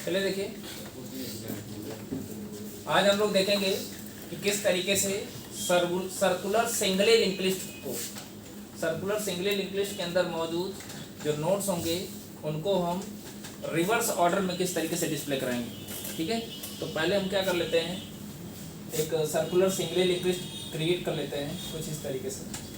चलिए देखिए, आज हम लोग देखेंगे कि किस तरीके से सर्कुलर सिंगली लिंक्ड लिस्ट को, सर्कुलर सिंगली लिंक्ड लिस्ट के अंदर मौजूद जो नोड्स होंगे उनको हम रिवर्स ऑर्डर में किस तरीके से डिस्प्ले कराएंगे। ठीक है, तो पहले हम क्या कर लेते हैं, एक circular singly linked list create कर लेते हैं कुछ इस तरीके से।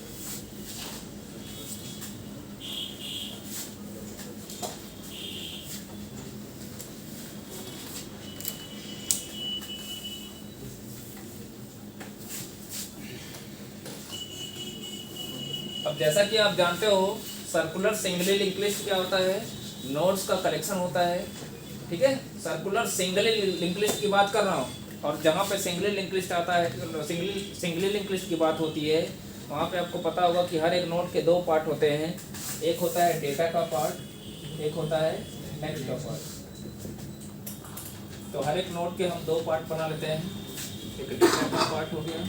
अब जैसा कि आप जानते हो, सर्कुलर सिंगली लिंक्ड लिस्ट क्या होता है, नोड्स का कलेक्शन होता है। ठीक है, सर्कुलर सिंगली लिंक्ड लिस्ट की बात कर रहा हूँ, और जहाँ पे सिंगली लिंक्ड लिस्ट आता है, सिंगली लिंक्ड लिस्ट की बात होती है, वहाँ पे आपको पता होगा कि हर एक नोड के दो पार्ट होते हैं। एक होता है डेटा का पार्ट, एक होता है नेक्स्ट का पार्ट। तो हर एक नोड के हम दो पार्ट बना लेते हैं, एक डेटा का पार्ट हो गया,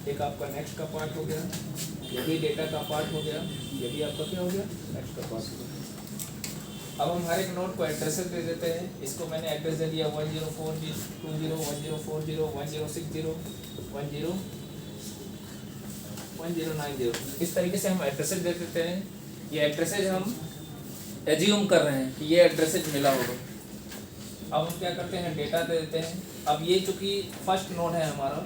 एक आपका नेक्स्ट का पार्ट हो गया, ये भी डेटा का पार्ट हो गया, ये भी आपका क्या हो गया, नेक्स्ट का पार्ट हो गया। अब हम हर एक नोड को एड्रेसेस दे देते हैं। इसको मैंने एड्रेस दे दिया 1040, 1040, 1040, 1060, 1090। इस तरीके से हम एड्रेसेस दे देते हैं। ये एड्रेसेस हम एज्यूम कर रहे हैं कि ये एड्रेसेस मिला होगा। अब हम क्या करते हैं, डेटा दे देते हैं। अब ये चूँकि फर्स्ट नोड है हमारा,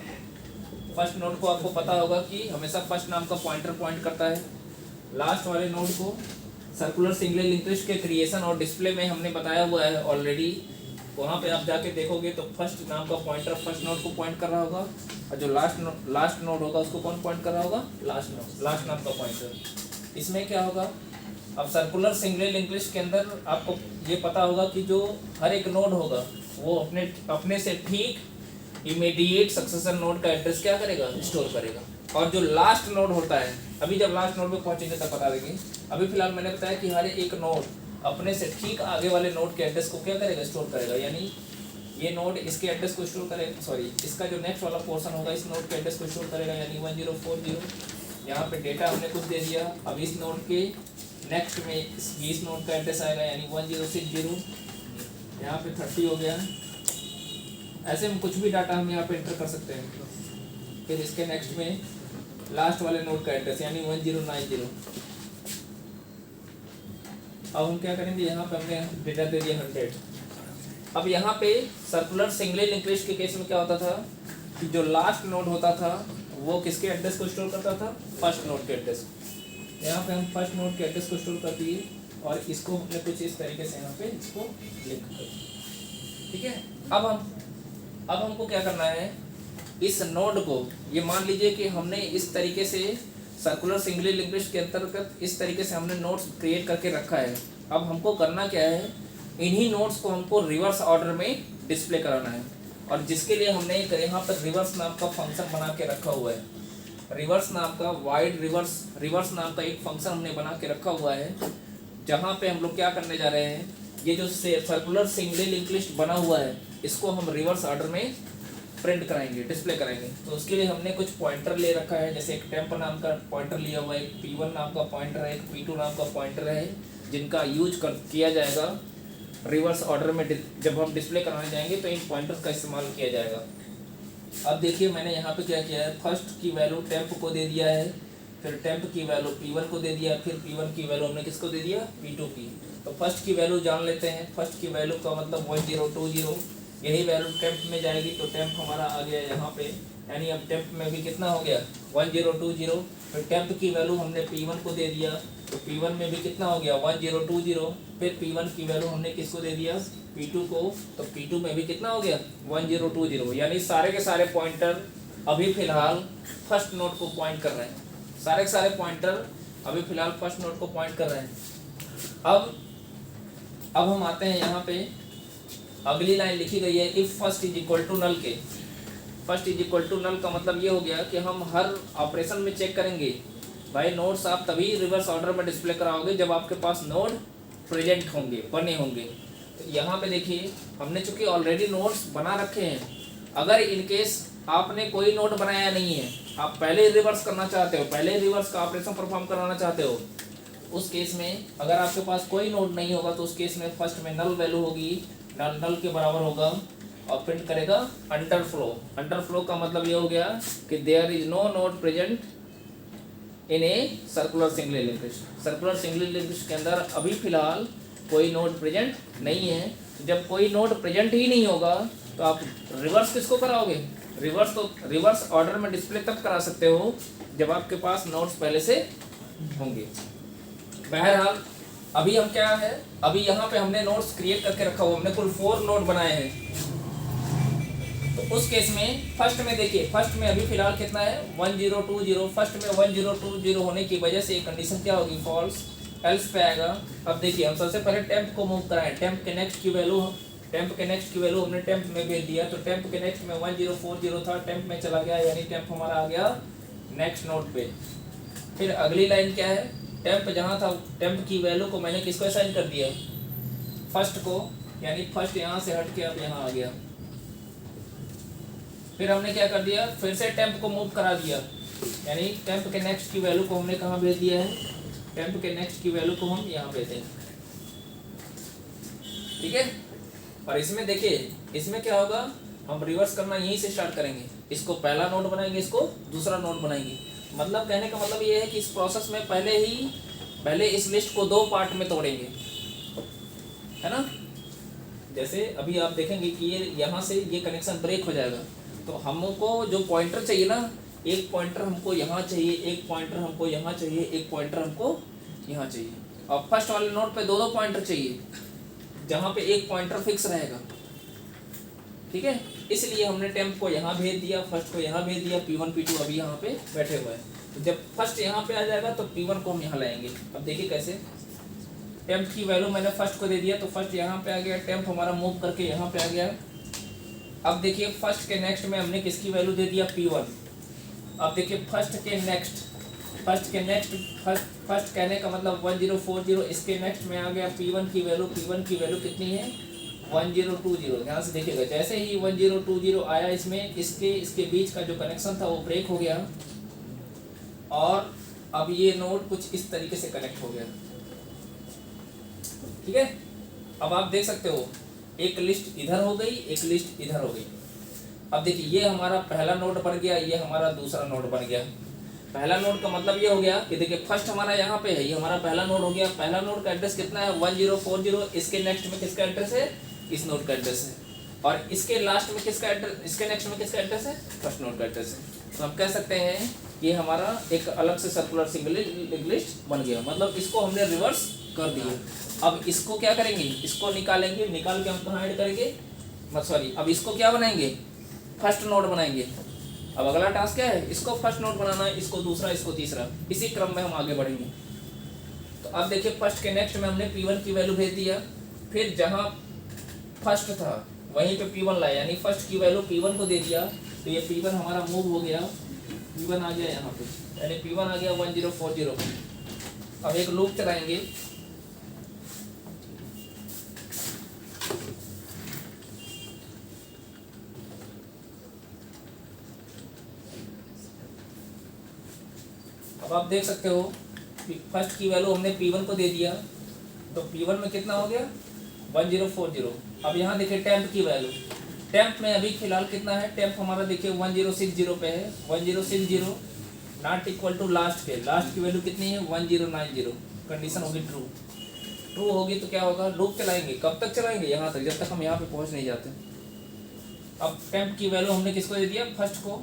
फर्स्ट नोड को आपको पता होगा कि हमेशा फर्स्ट नाम का पॉइंटर पॉइंट करता है। लास्ट वाले नोड को सर्कुलर सिंगली लिंक्ड लिस्ट के क्रिएशन और डिस्प्ले में हमने बताया हुआ है ऑलरेडी। वहाँ पे आप जाके देखोगे तो फर्स्ट नाम का पॉइंटर फर्स्ट नोड को पॉइंट कर रहा होगा, और जो लास्ट नोड होगा उसको कौन पॉइंट कर रहा होगा, लास्ट नाम का पॉइंटर। इसमें क्या होगा, अब सर्कुलर सिंगली लिंक्ड लिस्ट के अंदर आपको ये पता होगा कि जो हर एक नोड होगा वो अपने से ठीक इमीडिएट सक्सेसर नोड का एड्रेस क्या करेगा, स्टोर करेगा। और जो लास्ट नोड होता है, अभी जब लास्ट नोड पे पहुंचेंगे तब बता देंगे। अभी फिलहाल मैंने बताया कि हर एक नोड अपने से ठीक आगे वाले नोड के एड्रेस को क्या करेगा, स्टोर करेगा। यानी ये नोड इसके एड्रेस को स्टोर करेगा, सॉरी इसका जो नेक्स्ट वाला पोर्शन होगा इस नोड के एड्रेस को स्टोर करेगा, यानी 1040। यहाँ पे डेटा हमने कुछ दे दिया। अब इस नोड के नेक्स्ट में इस नोड का एड्रेस आएगा, यानी 1060। यहाँ पे 30 हो गया। ऐसे में कुछ भी डाटा हम यहाँ पे एंटर कर सकते हैं। फिर इसके नेक्स्ट में लास्ट वाले नोड का एड्रेस यानी 1090। अब हम क्या करेंगे, यहाँ पे हमने डेटा दे दिया 100। अब यहाँ पे सर्कुलर सिंगली लिंक्ड लिस्ट के केस में क्या होता था कि जो लास्ट नोड होता था वो किसके एड्रेस को स्टोर करता था, फर्स्ट नोड के एड्रेस। यहाँ पे हम फर्स्ट नोड के एड्रेस को स्टोर कर दिए, और इसको हमने कुछ इस तरीके से यहाँ पे इसको लिख कर। ठीक है, अब हमको क्या करना है, इस नोड को, ये मान लीजिए कि हमने इस तरीके से सर्कुलर सिंगली लिंक्ड लिस्ट के अंतर्गत इस तरीके से हमने नोड्स क्रिएट करके रखा है। अब हमको करना क्या है, इन्हीं नोड्स को हमको रिवर्स ऑर्डर में डिस्प्ले कराना है, और जिसके लिए हमने एक यहाँ पर रिवर्स नाम का फंक्शन बना के रखा हुआ है। रिवर्स नाम का वाइड रिवर्स नाम का एक फंक्शन हमने बना के रखा हुआ है, जहाँ पे हम लोग क्या करने जा रहे हैं, ये जो सर्कुलर सिंगली लिंक्ड लिस्ट बना हुआ है इसको हम रिवर्स ऑर्डर में प्रिंट कराएंगे, डिस्प्ले कराएंगे। तो उसके लिए हमने कुछ पॉइंटर ले रखा है, जैसे एक टेम्प नाम का पॉइंटर लिया हुआ है, एक P1 नाम का पॉइंटर है, एक P2 नाम का पॉइंटर है, जिनका यूज किया जाएगा रिवर्स ऑर्डर में। जब हम डिस्प्ले कराने जाएंगे तो इन पॉइंटर्स का इस्तेमाल किया जाएगा। अब देखिए मैंने यहाँ पे क्या किया है, फर्स्ट की वैल्यू टेम्प को दे दिया है, फिर टेम्प की वैल्यू P1 को दे दिया, फिर P1 की वैल्यू हमने किसको दे दिया, P2 की। तो फर्स्ट की वैल्यू जान लेते हैं। फर्स्ट की वैल्यू का मतलब 1020, यही वैल्यू टेम्प में जाएगी, तो टेम्प हमारा आ गया यहाँ पे, यानी अब टेम्प में भी कितना हो गया, 1020। फिर टेम्प की वैल्यू हमने P1 को दे दिया, तो P1 में भी कितना हो गया, 1020। फिर P1 की वैल्यू हमने किसको दे दिया, P2 को, तो P2 में भी कितना हो गया, 1020। यानी सारे के सारे पॉइंटर अभी फिलहाल फर्स्ट नोड को पॉइंट कर रहे हैं, सारे के सारे पॉइंटर अभी फिलहाल फर्स्ट नोड को पॉइंट कर रहे हैं। अब हम आते हैं यहाँ पे, अगली लाइन लिखी गई है, if first is equal to null के। First is equal to null का मतलब ये हो गया कि हम हर ऑपरेशन में चेक करेंगे, भाई नोड्स आप तभी रिवर्स ऑर्डर में डिस्प्ले कराओगे जब आपके पास नोड प्रेजेंट होंगे, बने होंगे। तो यहाँ पे देखिए हमने चूंकि ऑलरेडी नोड्स बना रखे हैं, अगर इनकेस आपने कोई नोड बनाया नहीं है, आप पहले रिवर्स करना चाहते हो, पहले रिवर्स का ऑपरेशन परफॉर्म कराना चाहते हो, उस केस में अगर आपके पास कोई नोड नहीं होगा तो उस केस में फर्स्ट में नल वैल्यू होगी, नल के बराबर होगा और प्रिंट करेगा अंडरफ्लो। अंडरफ्लो का मतलब ये हो गया कि there is no node present in a circular single link list. Circular single link list के अंदर अभी फिलहाल कोई नोड प्रेजेंट नहीं है। जब कोई नोड प्रेजेंट ही नहीं होगा तो आप रिवर्स किसको कराओगे? रिवर्स ऑर्डर में डिस्प्ले तब करा सकते हो जब आपके पास नोड्स पहले से होंगे। बहरहाल अभी हम क्या है, अभी यहाँ पे हमने नोड्स क्रिएट करके रखा हुआ, हमने कुल 4 नोड बनाए हैं। तो उस केस में फर्स्ट में देखिए, फर्स्ट में अभी फिलहाल कितना है 1020। फर्स्ट में 1020 होने की वजह से कंडीशन क्या होगी? फॉल्स। एल्स पे आएगा। अब देखिए हम सबसे पहले टेम्प को मूव कराएं। टेम्प के नेक्स्ट की वैल्यू हमने टेम्प में भेज दिया, तो टेम्प के नेक्स्ट में 1040 था, टेम्प में चला गया, यानी टेम्प हमारा आ गया नेक्स्ट नोड पे। फिर अगली लाइन क्या है? टेम्प जहाँ था, टेम्प की वैल्यू को मैंने किसको असाइन कर दिया? फर्स्ट को, यानी फर्स्ट यहाँ से हट के अब यहाँ आ गया। फिर हमने क्या कर दिया? फिर से टेम्प को मूव करा दिया, यानी टेम्प के नेक्स्ट की वैल्यू को हमने कहाँ भेज दिया है? टेम्प के नेक्स्ट की वैल्यू को हम यहाँ भेजें। ठीक है। और इसमें देखिए, इसमें क्या होगा, हम रिवर्स करना यहीं से स्टार्ट करेंगे। इसको पहला नोड बनाएंगे, इसको दूसरा नोड बनाएंगे। मतलब कहने का मतलब ये है कि इस प्रोसेस में पहले इस लिस्ट को 2 पार्ट में तोड़ेंगे, है ना। जैसे अभी आप देखेंगे कि ये यहाँ से ये कनेक्शन ब्रेक हो जाएगा, तो हमको जो पॉइंटर चाहिए ना, एक पॉइंटर हमको यहाँ चाहिए, एक पॉइंटर हमको यहाँ चाहिए, एक पॉइंटर हमको यहाँ चाहिए। और फर्स्ट वाले नोड पे 2 पॉइंटर चाहिए, जहाँ पे एक पॉइंटर फिक्स रहेगा। ठीक है, इसलिए हमने टेम्प को यहाँ भेज दिया, फर्स्ट को यहाँ भेज दिया, P1 P2 अभी यहाँ पे बैठे हुए हैं। तो जब फर्स्ट यहाँ पे आ जाएगा तो P1 को हम यहाँ लाएंगे। अब देखिए कैसे, टेम्प की वैल्यू मैंने फर्स्ट को दे दिया, तो फर्स्ट यहाँ पे आ गया, टेम्प हमारा मूव करके यहाँ पे आ गया। अब देखिए फर्स्ट के नेक्स्ट में हमने किसकी वैल्यू दे दिया? P1। अब देखिए फर्स्ट के नेक्स्ट फर्स्ट कहने का मतलब 1040, इसके नेक्स्ट में आ गया P1 की वैल्यू। P1 की वैल्यू कितनी है? 1020। ध्यान से देखिएगा, जैसे ही 1020 आया, इसमें इसके बीच का जो कनेक्शन था वो ब्रेक हो गया और अब ये नोड कुछ इस तरीके से कनेक्ट हो गया। ठीक है, अब आप देख सकते हो एक लिस्ट इधर हो गई, एक लिस्ट इधर हो गई। अब देखिए ये हमारा पहला नोड बन गया, ये हमारा दूसरा नोड बन गया। पहला नोड का मतलब ये हो गया कि देखिए फर्स्ट हमारा यहाँ पे है, ये हमारा पहला नोड हो गया। पहला नोड का एड्रेस कितना है? 1040। इसके नेक्स्ट में किसका एड्रेस है? इस नोड का एड्रेस है। और इसके लास्ट में किसका एड्रेस, इसके नेक्स्ट में किसका एड्रेस है? फर्स्ट नोड का एड्रेस है। तो हम कह सकते हैं ये हमारा एक अलग से सर्कुलर सिंगल लिस्ट बन गया, मतलब इसको हमने रिवर्स कर दिया। अब इसको क्या करेंगे? इसको निकालेंगे, निकाल के हम कहाँ ऐड करेंगे? अब इसको क्या बनाएंगे? फर्स्ट नोड बनाएंगे। अब अगला टास्क क्या है? इसको फर्स्ट नोड बनाना है, इसको दूसरा, इसको तीसरा, इसी क्रम में हम आगे बढ़ेंगे। तो अब देखिए फर्स्ट के नेक्स्ट में हमने P1 की वैल्यू भेज दिया, फिर जहाँ फर्स्ट था वहीं पे P1 लाया, यानी फर्स्ट की वैल्यू P1 को दे दिया, तो ये P1 हमारा मूव हो गया, P1 आ गया यहाँ पे, यानी P1 आ गया 1040 पे। अब एक लूप चलाएंगे, अब आप देख सकते हो कि फर्स्ट की वैल्यू हमने P1 को दे दिया, तो P1 में कितना हो गया? 1040। अब यहाँ देखिए टेम्प की वैल्यू, टेम्प में अभी फिलहाल कितना है? टेम्प हमारा देखिए 1060 पे है। 1060 नॉट इक्वल टू लास्ट के, लास्ट की वैल्यू कितनी है? 1090। कंडीशन होगी ट्रू होगी तो क्या होगा? लूप चलाएंगे। कब तक चलाएंगे? यहाँ तक, जब तक हम यहाँ पे पहुँच नहीं जाते। अब टेम्प की वैल्यू हमने किसको दे दिया? फर्स्ट को।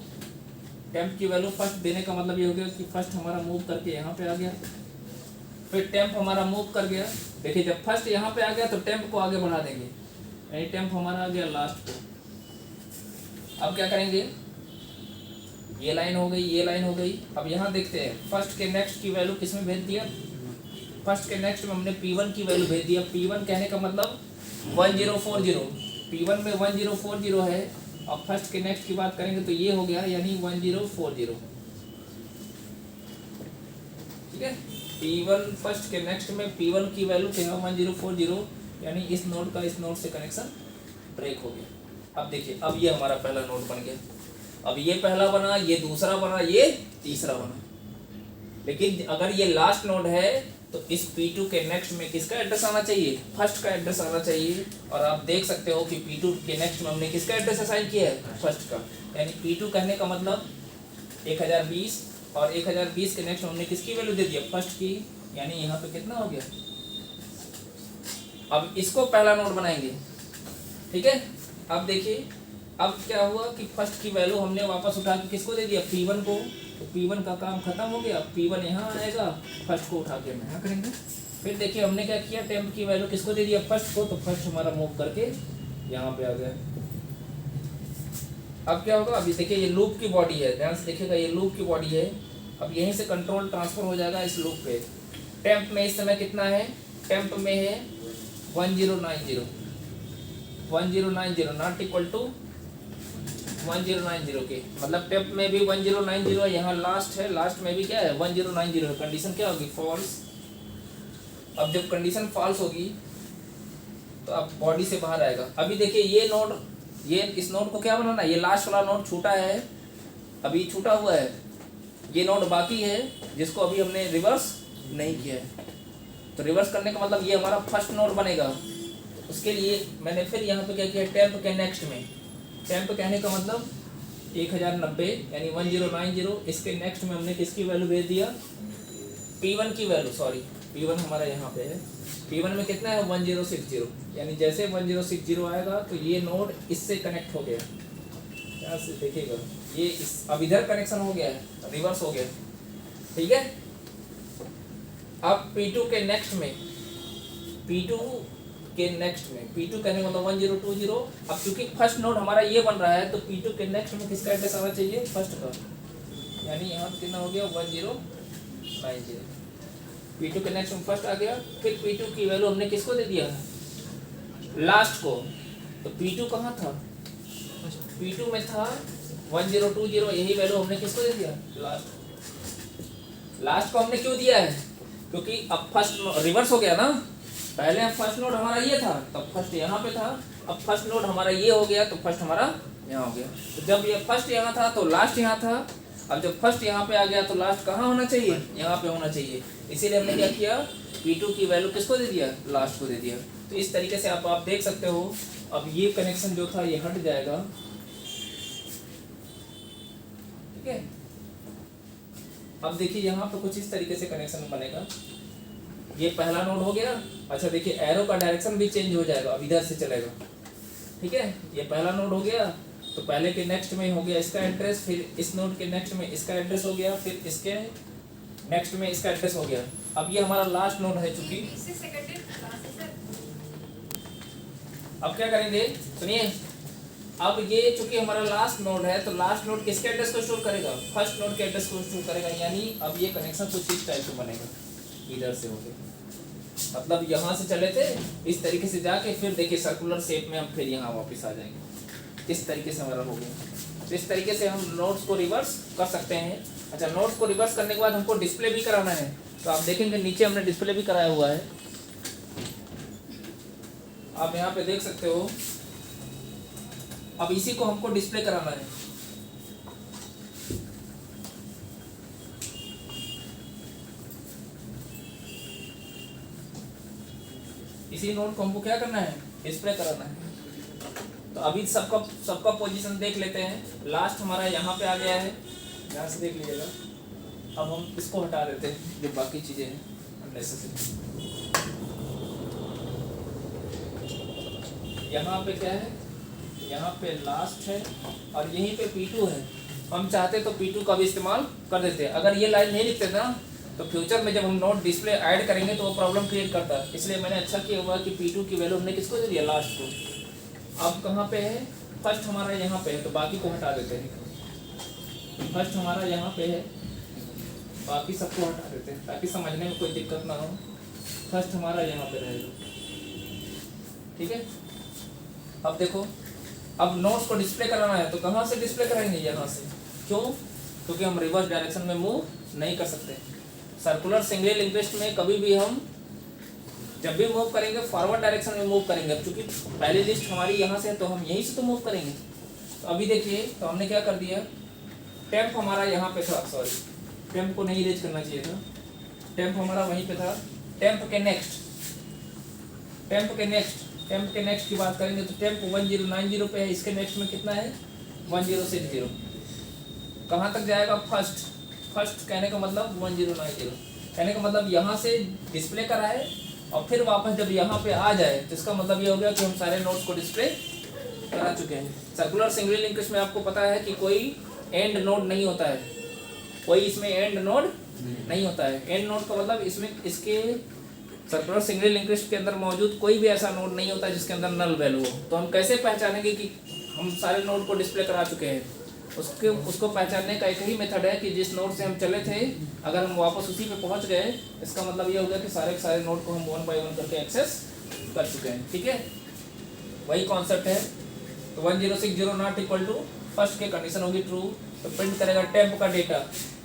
टेम्प की वैल्यू फर्स्ट देने का मतलब ये हो गया कि फर्स्ट हमारा मूव करके यहाँ पे आ गया, फिर टेम्प हमारा मूव कर गया। देखिए जब फर्स्ट यहाँ पे आ गया तो टेम्प को आगे बढ़ा देंगे, यानी टेम्प हमारा आ गया लास्ट पे। अब क्या करेंगे? ये लाइन हो गई, ये लाइन हो गई। अब यहाँ देखते हैं फर्स्ट के नेक्स्ट की वैल्यू किस में भेज दिया? फर्स्ट के नेक्स्ट में हमने P1 की वैल्यू भेज दिया। P1 कहने का मतलब 1040, P1 में 1040 है। अब फर्स्ट के नेक्स्ट की बात करेंगे तो ये हो गया, यानी 1040। ठीक है, P1 फर्स्ट के नेक्स्ट में P1 की वैल्यू क्या है? 1040, यानी इस नोड का इस नोड से कनेक्शन ब्रेक हो गया। अब देखिए, अब ये हमारा पहला नोड बन गया। अब ये पहला बना, ये दूसरा बना, ये तीसरा बना। लेकिन अगर ये लास्ट नोड है तो इस P2 के नेक्स्ट में किसका एड्रेस आना चाहिए, फर्स्ट का एड्रेस आना चाहिए। और आप देख सकते हो कि P2 के नेक्स्ट में हमने किसका एड्रेस असाइन किया है, फर्स्ट का। यानी P2 कहने का मतलब 1020 और 1020 के नेक्स्ट हमने किसकी वैल्यू दे दिया, फर्स्ट की। यानी यहाँ पे कितना हो गया। अब इसको पहला नोड बनाएंगे, ठीक है। अब देखिए अब क्या हुआ कि फर्स्ट की वैल्यू हमने वापस उठा के किसको दे दिया, P1 को। तो P1 का काम खत्म हो गया, P1 यहाँ आएगा, फर्स्ट को उठा के हम यहाँ करेंगे। फिर देखिए हमने क्या किया, टेम्प की वैल्यू किसको दे दिया, फर्स्ट को। तो फर्स्ट हमारा मूव करके यहाँ पे आ गया। अब क्या होगा, अभी देखिए ये लूप की बॉडी है, ध्यान से देखिएगा, ये लूप की बॉडी है। अब यहीं से कंट्रोल ट्रांसफर हो जाएगा इस लूप पे। टेम्प में इस समय कितना है, टेम्प में है 1090 नॉट इक्वल टू 1090 के, मतलब टेम्प में भी 1090 है, यहाँ लास्ट है, लास्ट में भी क्या है 1090 है। कंडीशन क्या होगी, फॉल्स। अब जब कंडीशन फॉल्स होगी तो अब बॉडी से बाहर आएगा। अभी देखिए ये नोड, ये इस नोड को क्या बनाना है, ये लास्ट वाला नोड छूटा है, अभी छूटा हुआ है। ये नोड बाकी है जिसको अभी हमने रिवर्स नहीं किया है। तो रिवर्स करने का मतलब ये हमारा फर्स्ट नोड बनेगा। उसके लिए मैंने फिर यहाँ पे क्या किया, टेम्प के नेक्स्ट में, टेम्प कहने का मतलब 1090 यानी 1090, इसके नेक्स्ट में हमने किसकी वैल्यू भेज दिया, P1 की वैल्यू, सॉरी P1 हमारा यहाँ पे है। P1 में कितना है 1060, यानी जैसे 1060 आएगा तो ये नोड इससे कनेक्ट हो गया। यहाँ से देखिएगा ये इस अब इधर कनेक्शन हो गया है, रिवर्स हो गया, ठीक है। अब P2 के नेक्स्ट में, P2 के नेक्स्ट में, P2 कहने का मतलब 1020। अब क्योंकि फर्स्ट नोड हमारा ये बन रहा है तो P2 के नेक्स्ट में किसका एड्रेस आना चाहिए, फर्स्ट का। यानी यहाँ कितना हो गया 1090, P2 के नेक्स्ट में फर्स्ट आ गया। फिर P2 की वैल्यू हमने किसको दे दिया, लास्ट को। तो P2 कहाँ था, P2 में था 1020, यही वैल्यू हमने किसको दे दिया, लास्ट। लास्ट को हमने क्यों दिया है, क्योंकि अब फर्स्ट रिवर्स हो गया ना। पहले फर्स्ट नोड हमारा ये था, तब फर्स्ट यहाँ पे था। अब फर्स्ट नोड हमारा ये हो गया तो फर्स्ट हमारा यहाँ हो गया। तो जब ये फर्स्ट यहाँ था तो लास्ट यहाँ था। अब जब फर्स्ट यहाँ पे आ गया तो लास्ट कहाँ होना चाहिए, यहाँ पे होना चाहिए। इसीलिए हमने क्या किया, P2 की वैल्यू किसको दे दिया, लास्ट को दे दिया। तो इस तरीके से आप देख सकते हो। अब ये कनेक्शन जो था ये हट जाएगा, ठीक है। अब देखिए यहाँ पे कुछ इस तरीके से कनेक्शन बनेगा। ये पहला नोड हो गया। अच्छा देखिए एरो का डायरेक्शन भी चेंज हो जाएगा, अब इधर से चलेगा, ठीक है। ये पहला नोड हो गया तो पहले के नेक्स्ट में हो गया इसका एड्रेस, फिर इस नोड के नेक्स्ट में इसका एड्रेस हो गया, फिर इसके नेक्स्ट में इसका एड्रेस हो गया। अब ये हमारा लास्ट नोड है चूंकि। अब क्या करेंगे सुनिए, अब ये चूंकि हमारा लास्ट नोड है तो लास्ट नोड किसके एड्रेस को स्टोर करेगा, फर्स्ट नोड के एड्रेस को स्टोर करेगा। यानी अब ये कनेक्शन कुछ इस टाइप से बनेगा, इधर से होके, मतलब यहाँ से चले थे इस तरीके से जाके फिर देखिए सर्कुलर शेप में हम फिर यहाँ वापस आ जाएंगे। इस तरीके से हमारा हो गया। तो इस तरीके से हम नोड्स को रिवर्स कर सकते हैं। अच्छा नोड्स को रिवर्स करने के बाद हमको डिस्प्ले भी कराना है, तो आप देखेंगे नीचे हमने डिस्प्ले भी कराया हुआ है, आप यहाँ पे देख सकते हो। अब इसी को हमको डिस्प्ले कराना है। इसी नोड को हमको क्या करना है, डिस्प्ले कराना है। तो अभी सबका पोजीशन देख लेते हैं। लास्ट हमारा यहाँ पे आ गया है, यहाँ से देख लीजिएगा। अब हम इसको हटा देते हैं, जो बाकी चीजें हैं अननेसेसरी। यहाँ पे क्या है, यहाँ पे लास्ट है और यहीं पे P2 है। हम चाहते तो P2 का भी इस्तेमाल कर देते हैं। अगर ये लाइन नहीं लिखते ना तो फ्यूचर में जब हम नोट डिस्प्ले ऐड करेंगे तो वो प्रॉब्लम क्रिएट करता है। इसलिए मैंने अच्छा किया हुआ कि P2 की वैल्यू हमने किसको दे दिया, लास्ट को। अब कहाँ पे है, फर्स्ट हमारा यहाँ पे है तो बाकी को हटा देते हैं। फर्स्ट हमारा यहाँ पे है, बाकी सबको हटा देते हैं ताकि समझने में कोई दिक्कत ना हो। फर्स्ट हमारा यहाँ पे रहेगा, ठीक है। अब देखो, अब नोट्स को डिस्प्ले कराना है तो कहाँ से डिस्प्ले कराएंगे, यहाँ से। क्यों, क्योंकि हम रिवर्स डायरेक्शन में मूव नहीं कर सकते। सर्कुलर सिंगल लिंक्वेस्ट में कभी भी हम जब भी मूव करेंगे फॉरवर्ड डायरेक्शन में मूव करेंगे। अब चूंकि पहली लिस्ट हमारी यहाँ से है तो हम यहीं से तो मूव करेंगे। तो अभी देखिए, तो हमने क्या कर दिया, टेम्प हमारा यहाँ पे था, सॉरी टेम्प को नहीं इरेज करना चाहिए था, टेम्प हमारा वहीं पे था। टेम्प के नेक्स्ट की बात करेंगे तो टेम्प 1090 पे है, इसके नेक्स्ट में कितना है 1060। कहाँ तक जाएगा फर्स्ट कहने का मतलब 1090 कहने का मतलब यहाँ से डिस्प्ले कराए और फिर वापस जब यहाँ पे आ जाए तो इसका मतलब ये हो गया कि हम सारे नोट्स को डिस्प्ले करा चुके हैं। सर्कुलर सिंगली लिंक्वेज में आपको पता है कि कोई एंड नोड नहीं होता है, कोई इसमें एंड नोड नहीं होता है। एंड नोड का मतलब इसमें इसके सर्कुलर सिंगली लिंक्वेज के अंदर मौजूद कोई भी ऐसा नोड नहीं होता जिसके अंदर नल वैल्यू हो। तो हम कैसे पहचानेंगे कि हम सारे नोड को डिस्प्ले करा चुके हैं? उसको पहचानने का एक ही मेथड है कि जिस नोड से हम चले थे अगर हम वापस उसी पे पहुंच गए, इसका मतलब ये हो गया कि सारे के सारे नोड को हम 1 बाय 1 करके एक्सेस कर चुके हैं। ठीक है, वही कॉन्सेप्ट है। तो 1060 नॉट इक्वल टू फर्स्ट की कंडीशन होगी ट्रू, तो प्रिंट करेगा टेम्प का डेटा।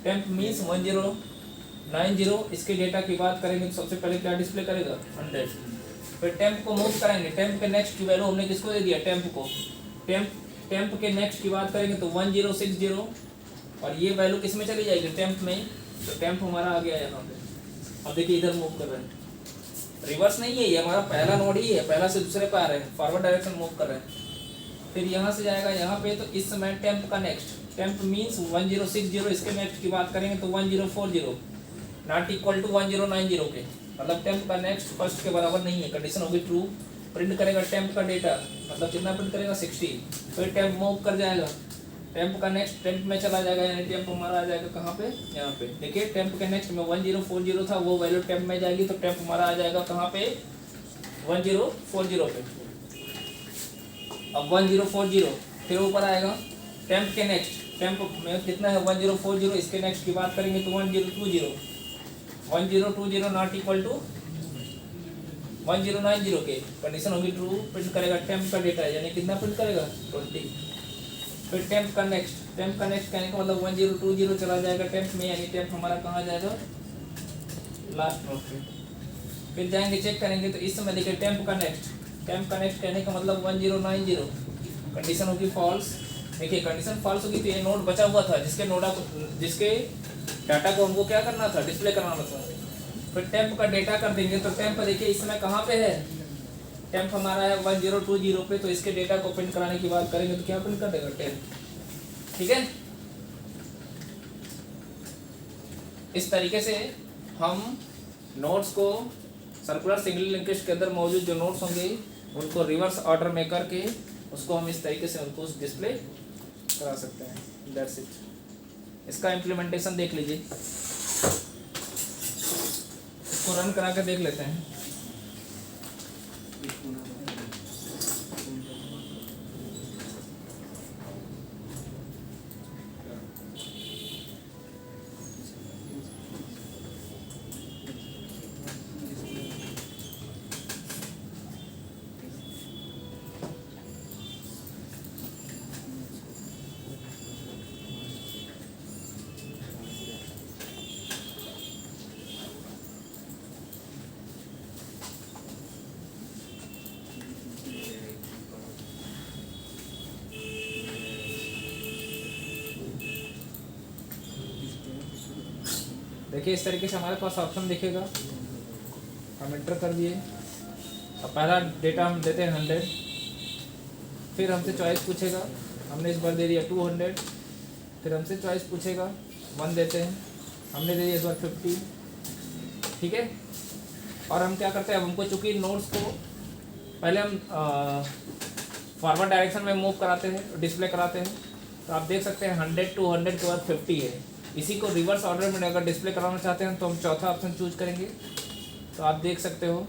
टेम्प मीन्स 1090, इसके डेटा की बात करेंगे तो सबसे पहले क्या डिस्प्ले करेगा 100। फिर टेम्प को मूव कराएंगे, टेम्प के नेक्स्ट की वैल्यू हमने किसको दे दिया टेम्प को। टेम्प के नेक्स्ट की बात करेंगे तो 1060 और ये वैल्यू किस में चली जाएगी टेम्प में, तो टेम्प हमारा आ गया यहाँ पे। अब देखिए इधर मूव कर रहे हैं, रिवर्स नहीं है, ये हमारा पहला नोड ही है, पहला से दूसरे पे आ रहे हैं, फॉरवर्ड डायरेक्शन मूव कर रहे हैं। फिर यहाँ से जाएगा यहाँ पे, तो इस समय टेम्प का नेक्स्ट, टेम्प मीन्स 1060, इसके नेक्स्ट की बात करेंगे तो 1040 नॉट इक्वल टू 1090 के, मतलब टेम्प का नेक्स्ट फर्स्ट के बराबर नहीं है, कंडीशन होगी ट्रू। प्रिंट करेगा टेम्प का डेटा, मतलब कितना प्रिंट करेगा 60। फिर टेम्प मूव कर जाएगा, टेम्प का नेक्स्ट टेम्प में चला जाएगा, यानी टेम्प हमारा आ जाएगा कहाँ पे यहाँ पे। देखिए टेम्प के नेक्स्ट में 1040 था, वो वैल्यू टेम्प में जाएगी तो टेम्प हमारा आ जाएगा कहाँ पे 1040 पे। अब 1040 फिर ऊपर आएगा टेम्प के नेक्स्ट, टेम्प में कितना है 1040, इसके नेक्स्ट की बात करेंगे तो 1020 नॉट इक्वल टू 1090 के, कंडीशन होगी ट्रू। प्रिंट करेगा टेम्प का डेटा, यानी कितना प्रिंट करेगा 20। फिर टेम्प का नेक्स्ट कहने का मतलब 1020 चला जाएगा टेम्प में, यानी टेम्प हमारा कहाँ जाएगा लास्ट नोट पे। फिर जाएंगे चेक करेंगे तो इस समय देखिए टेम्प का नेक्स्ट कहने का मतलब 1090, कंडीशन होगी फॉल्स। देखिए कंडीशन फॉल्स होगी तो ये नोड बचा हुआ था जिसके डाटा को हमको क्या करना था डिस्प्ले कराना था। फिर टेम्प का डेटा कर देंगे तो टेम्प देखिए इस समय कहाँ पे है, टेम्प हमारा है 1020 पे, तो इसके डेटा को प्रिंट कराने की बात करेंगे तो क्या प्रिंट कर देगा टेम्प। ठीक है, इस तरीके से हम नोट्स को सर्कुलर सिंगल लिंकेज के अंदर मौजूद जो नोट्स होंगे उनको रिवर्स ऑर्डर में करके उसको हम इस तरीके से उनको डिस्प्ले करा सकते हैं। दैट्स इट, इसका इम्प्लीमेंटेशन देख लीजिए, इसको रन करा कर देख लेते हैं। देखिए इस तरीके से हमारे पास ऑप्शन दिखेगा, हम एंटर कर दिए। अब पहला डेटा हम देते हैं 100, फिर हमसे चॉइस पूछेगा, हमने इस बार दे दिया 200, फिर हमसे चॉइस पूछेगा 1 देते हैं, हमने दे दिया इस बार 50। ठीक है, और हम क्या करते हैं, अब हमको चूँकि नोट्स को पहले हम फॉरवर्ड डायरेक्शन में मूव कराते हैं, डिस्प्ले कराते हैं, तो आप देख सकते हैं 100 to 100 के बाद 50 है। इसी को रिवर्स ऑर्डर में अगर डिस्प्ले कराना चाहते हैं तो हम चौथा ऑप्शन चूज करेंगे, तो आप देख सकते हो